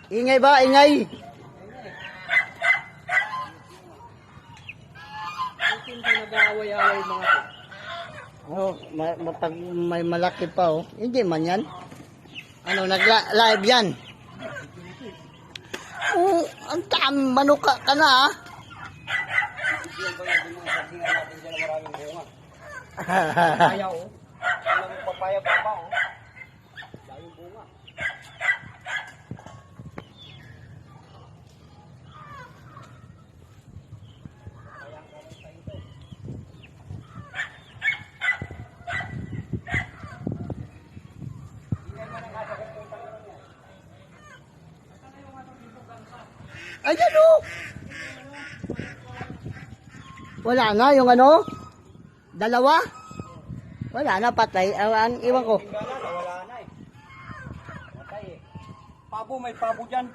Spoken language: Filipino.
Ingay ba? Ingay. Hindi nag-aaway-aaway mga to. Oh, pag may malaki pa oh. Hindi man yan. Ano, nag-live yan. Oh, ang dami manok ka na ah. Papaya oh. Alam mo papaya baba oh. Daming bunga. Ayan oh. Wala na yung ano? Dalawa? Wala na, patay. Ang iwan ko. Wala na eh. Patay eh. Pabo, may pabo dyan.